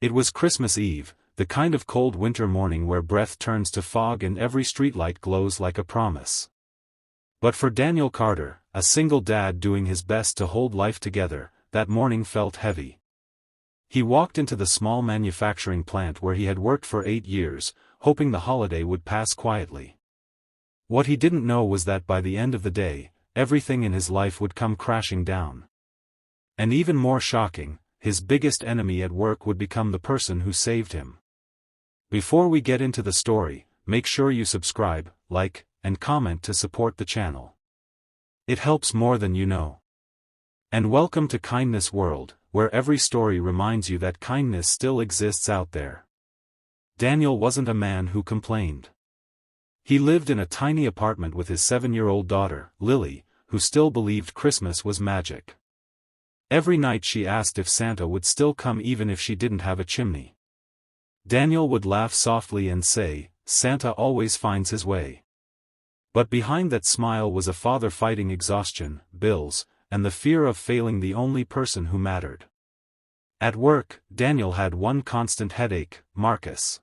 It was Christmas Eve, the kind of cold winter morning where breath turns to fog and every streetlight glows like a promise. But for Daniel Carter, a single dad doing his best to hold life together, that morning felt heavy. He walked into the small manufacturing plant where he had worked for 8 years, hoping the holiday would pass quietly. What he didn't know was that by the end of the day, everything in his life would come crashing down. And even more shocking, his biggest enemy at work would become the person who saved him. Before we get into the story, make sure you subscribe, like, and comment to support the channel. It helps more than you know. And welcome to Kindness World, where every story reminds you that kindness still exists out there. Daniel wasn't a man who complained. He lived in a tiny apartment with his 7-year-old daughter, Lily, who still believed Christmas was magic. Every night she asked if Santa would still come even if she didn't have a chimney. Daniel would laugh softly and say, "Santa always finds his way." But behind that smile was a father fighting exhaustion, bills, and the fear of failing the only person who mattered. At work, Daniel had one constant headache, Marcus.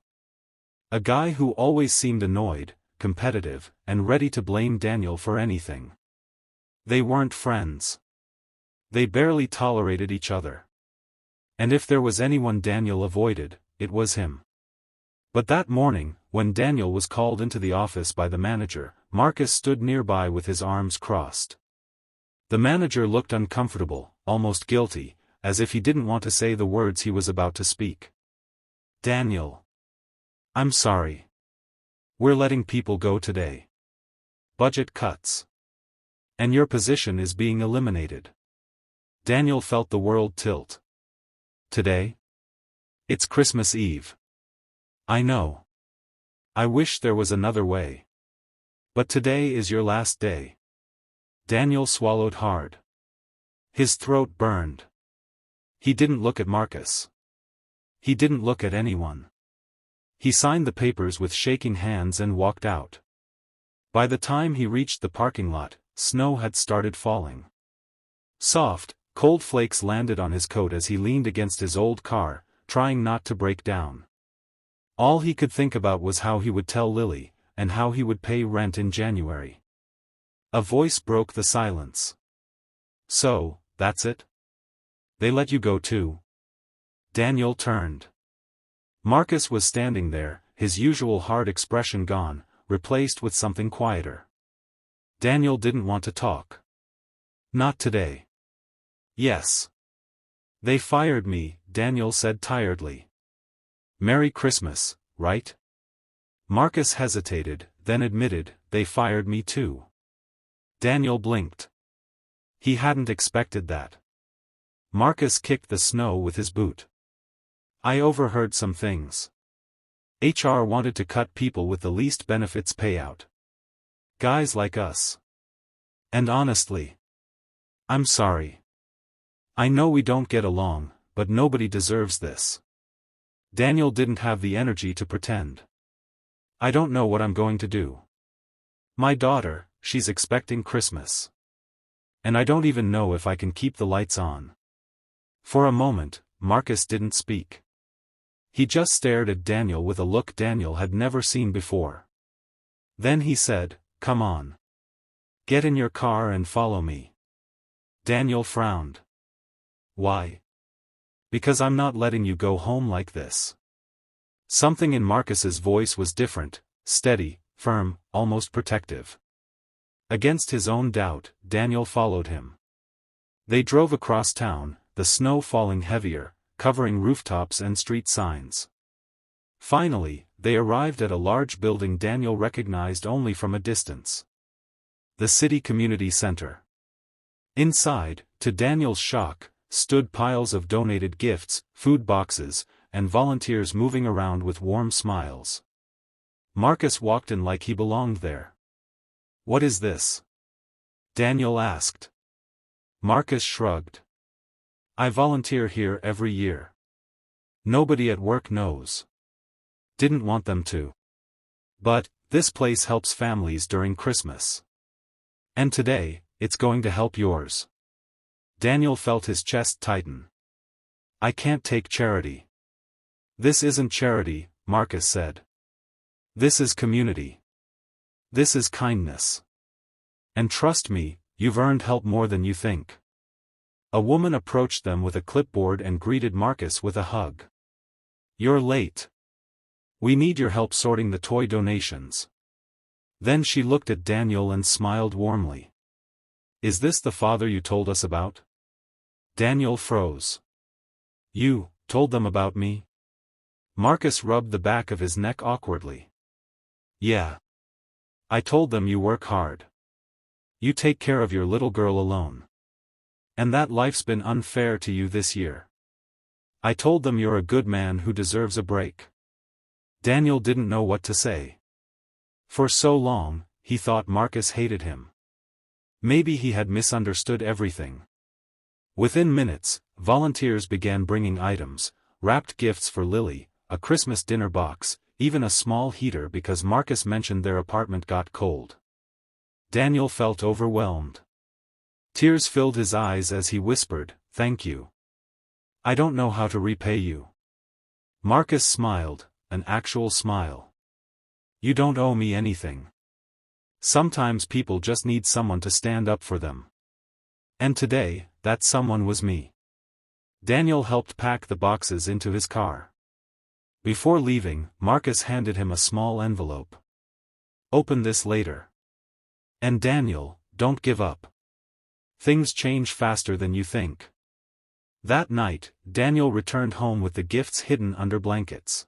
A guy who always seemed annoyed, competitive, and ready to blame Daniel for anything. They weren't friends. They barely tolerated each other. And if there was anyone Daniel avoided, it was him. But that morning, when Daniel was called into the office by the manager, Marcus stood nearby with his arms crossed. The manager looked uncomfortable, almost guilty, as if he didn't want to say the words he was about to speak. "Daniel. I'm sorry. We're letting people go today. Budget cuts. And your position is being eliminated." Daniel felt the world tilt. Today? It's Christmas Eve. I know. I wish there was another way. But today is your last day. Daniel swallowed hard. His throat burned. He didn't look at Marcus. He didn't look at anyone. He signed the papers with shaking hands and walked out. By the time he reached the parking lot, snow had started falling. Soft, cold flakes landed on his coat as he leaned against his old car, trying not to break down. All he could think about was how he would tell Lily, and how he would pay rent in January. A voice broke the silence. "So, that's it? They let you go too?" Daniel turned. Marcus was standing there, his usual hard expression gone, replaced with something quieter. Daniel didn't want to talk. "Not today." "Yes. They fired me," Daniel said tiredly. "Merry Christmas, right?" Marcus hesitated, then admitted, "They fired me too." Daniel blinked. He hadn't expected that. Marcus kicked the snow with his boot. "I overheard some things. HR wanted to cut people with the least benefits payout. Guys like us. And honestly, I'm sorry. I know we don't get along, but nobody deserves this." Daniel didn't have the energy to pretend. "I don't know what I'm going to do. My daughter, she's expecting Christmas. And I don't even know if I can keep the lights on." For a moment, Marcus didn't speak. He just stared at Daniel with a look Daniel had never seen before. Then he said, "Come on. Get in your car and follow me." Daniel frowned. "Why?" "Because I'm not letting you go home like this." Something in Marcus's voice was different, steady, firm, almost protective. Against his own doubt, Daniel followed him. They drove across town, the snow falling heavier, covering rooftops and street signs. Finally, they arrived at a large building Daniel recognized only from a distance. The city community center. Inside, to Daniel's shock, stood piles of donated gifts, food boxes, and volunteers moving around with warm smiles. Marcus walked in like he belonged there. "What is this?" Daniel asked. Marcus shrugged. "I volunteer here every year. Nobody at work knows. Didn't want them to. But, this place helps families during Christmas. And today, it's going to help yours." Daniel felt his chest tighten. "I can't take charity." This isn't charity, Marcus said. This is community. This is kindness. And trust me, you've earned help more than you think. A woman approached them with a clipboard and greeted Marcus with a hug. You're late. We need your help sorting the toy donations. Then she looked at Daniel and smiled warmly. Is this the father you told us about? Daniel froze. You told them about me? Marcus rubbed the back of his neck awkwardly. Yeah. I told them you work hard. You take care of your little girl alone. And that life's been unfair to you this year. I told them you're a good man who deserves a break. Daniel didn't know what to say. For so long, he thought Marcus hated him. Maybe he had misunderstood everything. Within minutes, volunteers began bringing items, wrapped gifts for Lily, a Christmas dinner box, even a small heater because Marcus mentioned their apartment got cold. Daniel felt overwhelmed. Tears filled his eyes as he whispered, "Thank you. I don't know how to repay you." Marcus smiled, an actual smile. You don't owe me anything. Sometimes people just need someone to stand up for them. And today, that someone was me. Daniel helped pack the boxes into his car. Before leaving, Marcus handed him a small envelope. Open this later. And Daniel, don't give up. Things change faster than you think. That night, Daniel returned home with the gifts hidden under blankets.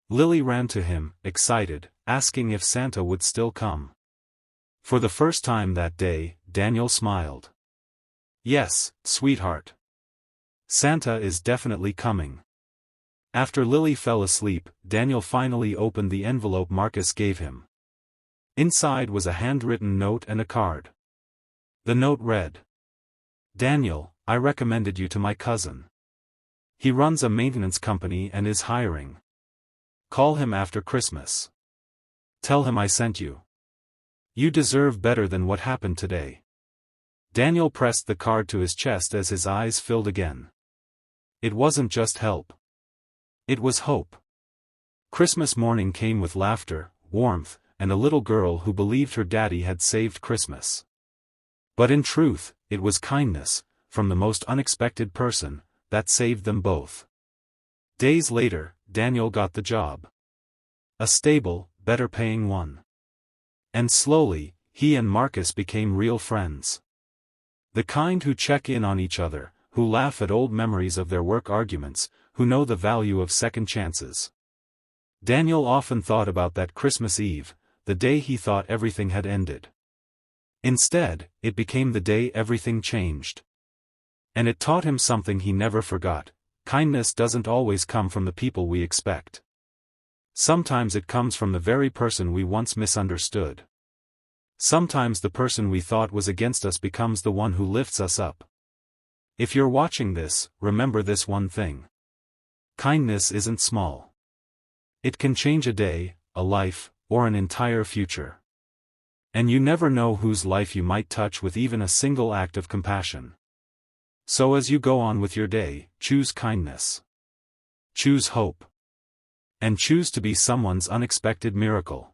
Lily ran to him, excited, asking if Santa would still come. For the first time that day, Daniel smiled. Yes, sweetheart. Santa is definitely coming. After Lily fell asleep, Daniel finally opened the envelope Marcus gave him. Inside was a handwritten note and a card. The note read, Daniel, I recommended you to my cousin. He runs a maintenance company and is hiring. Call him after Christmas. Tell him I sent you. You deserve better than what happened today. Daniel pressed the card to his chest as his eyes filled again. It wasn't just help. It was hope. Christmas morning came with laughter, warmth, and a little girl who believed her daddy had saved Christmas. But in truth, it was kindness, from the most unexpected person, that saved them both. Days later, Daniel got the job. A stable, better-paying one. And slowly, he and Marcus became real friends. The kind who check in on each other, who laugh at old memories of their work arguments, who know the value of second chances. Daniel often thought about that Christmas Eve, the day he thought everything had ended. Instead, it became the day everything changed. And it taught him something he never forgot. Kindness doesn't always come from the people we expect. Sometimes it comes from the very person we once misunderstood. Sometimes the person we thought was against us becomes the one who lifts us up. If you're watching this, remember this one thing. Kindness isn't small. It can change a day, a life, or an entire future. And you never know whose life you might touch with even a single act of compassion. So as you go on with your day, choose kindness. Choose hope. And choose to be someone's unexpected miracle.